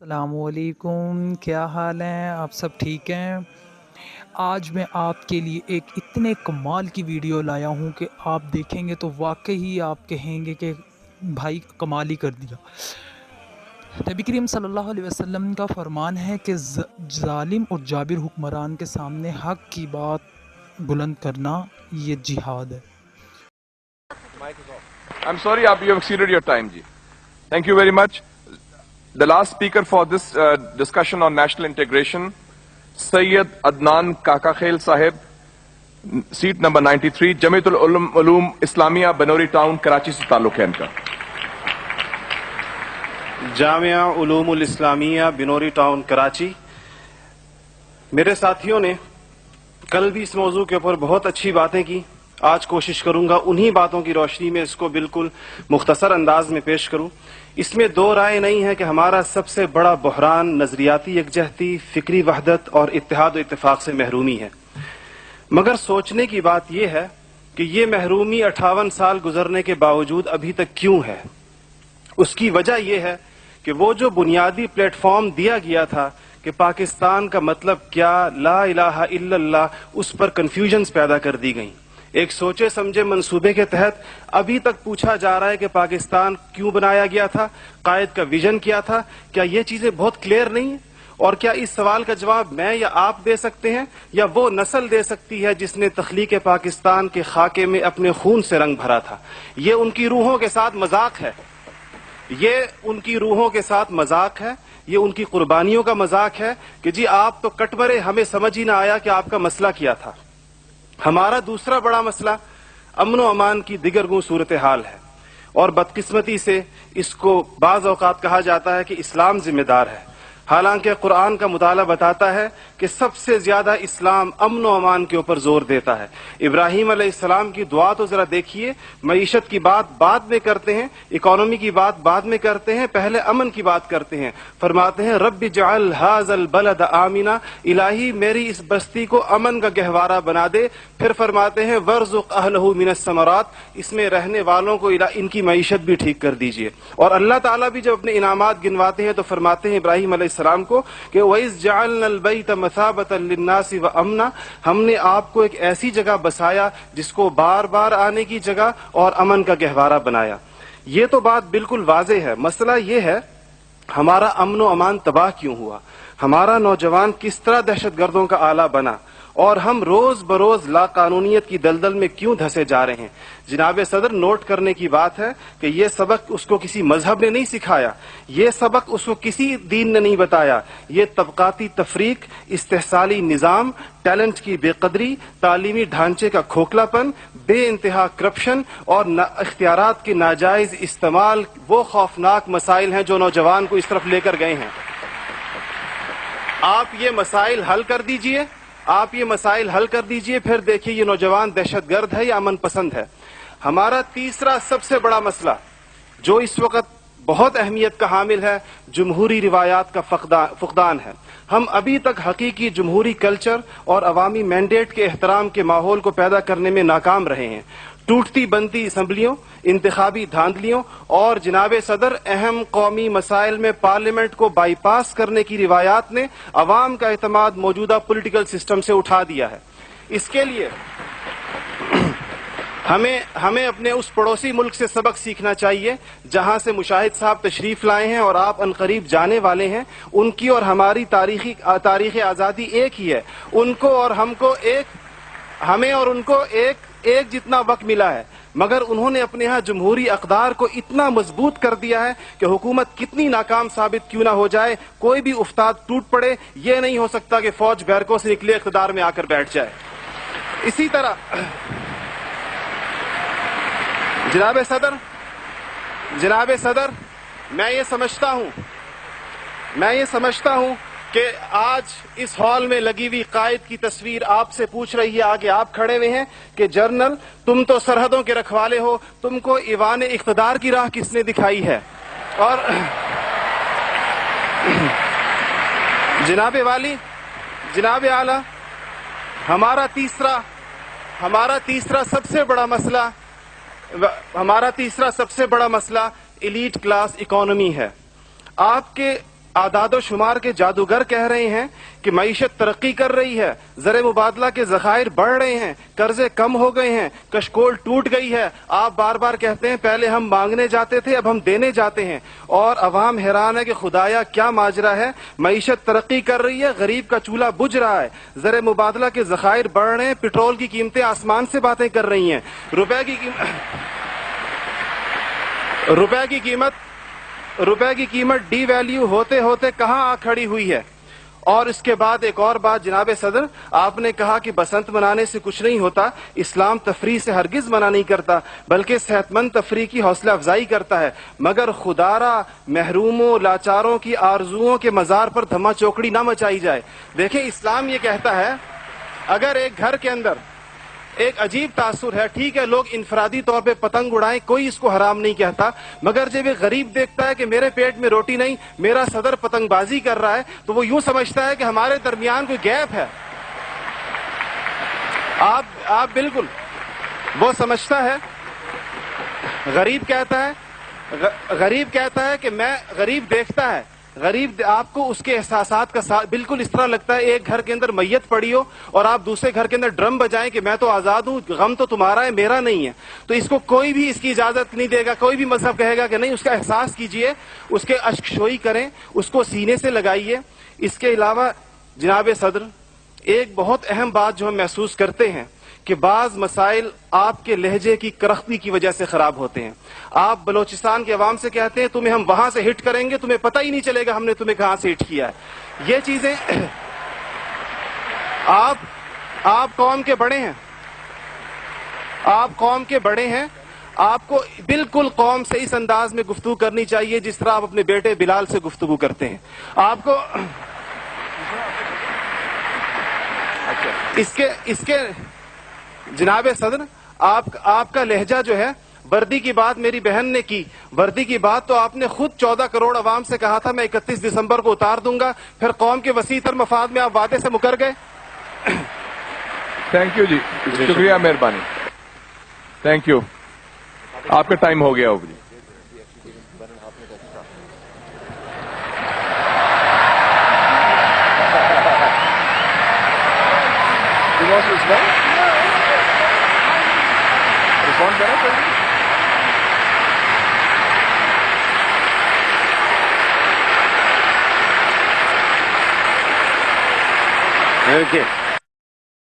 السلام علیکم، کیا حال ہیں؟ آپ سب ٹھیک ہیں؟ آج میں آپ کے لیے ایک اتنے کمال کی ویڈیو لایا ہوں کہ آپ دیکھیں گے تو واقعی آپ کہیں گے کہ بھائی کمال ہی کر دیا۔ نبی کریم صلی اللہ علیہ وسلم کا فرمان ہے کہ ظالم اور جابر حکمران کے سامنے حق کی بات بلند کرنا یہ جہاد ہے۔ I'm sorry, you have exceeded your time, Ji. Thank you very much. The last speaker for this discussion on national integration, Sayyid Adnan Kakakhail Sahib, seat number 93, Jamiatul Uloom Islamia, Banori Town, Karachi se ताल्लुक है इनका। Jamia उलूमुल Islamia Binori town Karachi. मेरे साथियों ने कल भी इस मौजू के ऊपर बहुत अच्छी बातें की। आज कोशिश करूंगा उन्हीं बातों की रोशनी में इसको बिल्कुल मुख्तसर अंदाज में पेश करूं। इसमें दो राय नहीं है कि हमारा सबसे बड़ा बहरान नजरियाती यकजहती, फिक्री वहदत और इत्तेहाद व इत्तेफाक से महरूमी है। मगर सोचने की बात यह है कि ये महरूमी 58 साल गुजरने के बावजूद अभी तक क्यों है। उसकी वजह यह है कि वो जो बुनियादी प्लेटफॉर्म दिया गया था कि पाकिस्तान का मतलब क्या, ला इलाहा इल्लल्लाह, उस पर कन्फ्यूजन्स पैदा कर दी गई। एक सोचे समझे मंसूबे के तहत अभी तक पूछा जा रहा है कि पाकिस्तान क्यों बनाया गया था, कायद का विजन क्या था। क्या ये चीजें बहुत क्लियर नहीं है? और क्या इस सवाल का जवाब मैं या आप दे सकते हैं या वो नस्ल दे सकती है जिसने तख्लीक पाकिस्तान के खाके में अपने खून से रंग भरा था। ये उनकी रूहों के साथ मजाक है, ये उनकी रूहों के साथ मजाक है, ये उनकी कुर्बानियों का मजाक है कि जी आप तो कट मरे, हमें समझ ही ना आया कि आपका मसला क्या था। हमारा दूसरा बड़ा मसला अमन व अमान की दिगरगू सूरत हाल है और बदकिस्मती से इसको बाज़ औक़ात कहा जाता है कि इस्लाम जिम्मेदार है। हालांकि कुरान का मुताला बताता है कि सबसे ज्यादा इस्लाम अमन व अमान के ऊपर जोर देता है। इब्राहीम अलैहिस्सलाम की दुआ तो जरा देखिए, मईशत की बात बाद में करते हैं, इकोनॉमी की बात बाद में करते हैं, पहले अमन की बात करते हैं। फरमाते हैं रब्बि जअल हाज़ल बलद आमिना, इलाही मेरी इस बस्ती को अमन का गहवारा बना दे। फिर फरमाते हैं वर्ज़ुक़ अहलहू मिनस समरात, इसमें रहने वालों को इनकी मईशत भी ठीक कर दीजिए। और अल्लाह ताला भी जब अपने इनामात गिनवाते हैं तो फरमाते हैं इब्राहीम अलैहिस्सलाम को कि वइज़ जअलनल बैत मसाबतन लिन्नासि व अमना, हमने आपको एक ऐसी जगह बसाया जिसको बार बार आने की जगह और अमन का गहवारा बनाया। ये तो बात बिल्कुल वाज़ेह है। मसला ये है हमारा अमन व अमान तबाह क्यों हुआ, हमारा नौजवान किस तरह दहशतगर्दों का आला बना और हम रोज बरोज लाकानूनियत की दलदल में क्यों धंसे जा रहे हैं। जनाब सदर, नोट करने की बात है कि ये सबक उसको किसी मजहब ने नहीं सिखाया, ये सबक उसको किसी दीन ने नहीं बताया। ये तबकाती तफरीक, इस्तेहसाली निज़ाम, टैलेंट की बेकदरी, तालीमी ढांचे का खोखलापन, बे इंतहा करप्शन और इख्तियारात के नाजायज इस्तेमाल वो खौफनाक मसाइल हैं जो नौजवान को इस तरफ लेकर गए हैं। आप ये मसाइल हल कर दीजिए, आप ये मसाइल हल कर दीजिए, फिर देखिए ये नौजवान दहशतगर्द है या अमन पसंद है। हमारा तीसरा सबसे बड़ा मसला जो इस वक्त बहुत अहमियत का हामिल है, जमहूरी रिवायात का फुकदान है। हम अभी तक हकीकी जमहूरी कल्चर और अवामी मैंडेट के एहतराम के माहौल को पैदा करने में नाकाम रहे हैं। टूटती बनती असम्बलियों, इंतखाबी धांधलियों और जनाब सदर अहम कौमी मसाइल में पार्लियामेंट को बाईपास करने की रिवायात ने अवाम का एतमाद मौजूदा पॉलिटिकल सिस्टम से उठा दिया है। इसके लिए हमें अपने उस पड़ोसी मुल्क से सबक सीखना चाहिए जहां से मुशाहिद साहब तशरीफ लाए हैं और आप अनकरीब जाने वाले हैं। उनकी और हमारी तारीख आज़ादी एक ही है। उनको और हमको हमें और उनको एक जितना वक्त मिला है, मगर उन्होंने अपने यहाँ जमहूरी अक़दार को इतना मजबूत कर दिया है कि हुकूमत कितनी नाकाम साबित क्यों ना हो जाए, कोई भी उफ्ताद टूट पड़े, ये नहीं हो सकता कि फौज बैरकों से निकले इक़्तिदार में आकर बैठ जाए। इसी तरह जनाब सदर, मैं ये समझता हूं कि आज इस हॉल में लगी हुई कायद की तस्वीर आपसे पूछ रही है, आगे आप खड़े हुए हैं कि जनरल तुम तो सरहदों के रखवाले हो, तुमको ईवान इख्तिदार की राह किसने दिखाई है। और जनाब आला, हमारा तीसरा सबसे बड़ा मसला एलीट क्लास इकोनॉमी है। आदाद व शुमार के जादूगर कह रहे हैं कि मईशत तरक्की कर रही है, ज़र मुबादला के ज़खायर बढ़ रहे हैं, कर्जे कम हो गए हैं, कशकोल टूट गई है। आप बार बार कहते हैं पहले हम मांगने जाते थे, अब हम देने जाते हैं, और अवाम हैरान है कि खुदाया क्या माजरा है। मईशत तरक्की कर रही है, गरीब का चूल्हा बुझ रहा है, ज़र मुबादला के ज़खायर बढ़ रहे हैं, पेट्रोल की कीमतें आसमान से बातें कर रही हैं, रुपए की कीमत डी वैल्यू होते होते कहां आ खड़ी हुई है। और इसके बाद एक और बात जनाब सदर, आपने कहा कि बसंत मनाने से कुछ नहीं होता, इस्लाम तफरीह से हरगिज मना नहीं करता बल्कि सेहतमंद तफरीह की हौसला अफजाई करता है। मगर खुदारा महरूमों लाचारों की आरजुओं के मजार पर धमा चौकड़ी ना मचाई जाए। देखें, इस्लाम ये कहता है अगर एक घर के अंदर एक अजीब तासुर है, ठीक है, लोग इनफरादी तौर पे पतंग उड़ाएं, कोई इसको हराम नहीं कहता, मगर जब एक गरीब देखता है कि मेरे पेट में रोटी नहीं, मेरा सदर पतंगबाजी कर रहा है, तो वो यूं समझता है कि हमारे दरमियान कोई गैप है। आप बिल्कुल, वो समझता है, गरीब कहता है कि मैं, गरीब देखता है, गरीब आपको उसके एहसासात का बिल्कुल इस तरह लगता है एक घर के अंदर मैयत पड़ी हो और आप दूसरे घर के अंदर ड्रम बजाएं कि मैं तो आजाद हूं, गम तो तुम्हारा है, मेरा नहीं है। तो इसको कोई भी इसकी इजाजत नहीं देगा, कोई भी मजहब कहेगा कि नहीं, उसका एहसास कीजिए, उसके अश्कशोई करें, उसको सीने से लगाइए। इसके अलावा जनाब सदर, एक बहुत अहम बात जो हम महसूस करते हैं कि बाज मसाइल आपके लहजे की करख्ती की वजह से खराब होते हैं। आप बलोचिस्तान के अवाम से कहते हैं तुम्हें हम वहां से हिट करेंगे, तुम्हें पता ही नहीं चलेगा हमने तुम्हें कहां से हिट किया है। ये चीजें आप कौम के बड़े हैं, आप कौम के बड़े हैं, आपको बिल्कुल कौम से इस अंदाज में गुफ्तगू करनी चाहिए जिस तरह आप अपने बेटे बिलाल से गुफ्तगू करते हैं। आपको इसके जनाब सदर, आपका लहजा जो है, वर्दी की बात मेरी बहन ने की, वर्दी की बात तो आपने खुद 14 करोड़ अवाम से कहा था मैं 31 दिसंबर को उतार दूंगा, फिर कौम के वसीतर मफाद में आप वादे से मुकर गए। थैंक यू जी, शुक्रिया, मेहरबानी, थैंक यू। आपका टाइम हो गया होगा जी। Okay.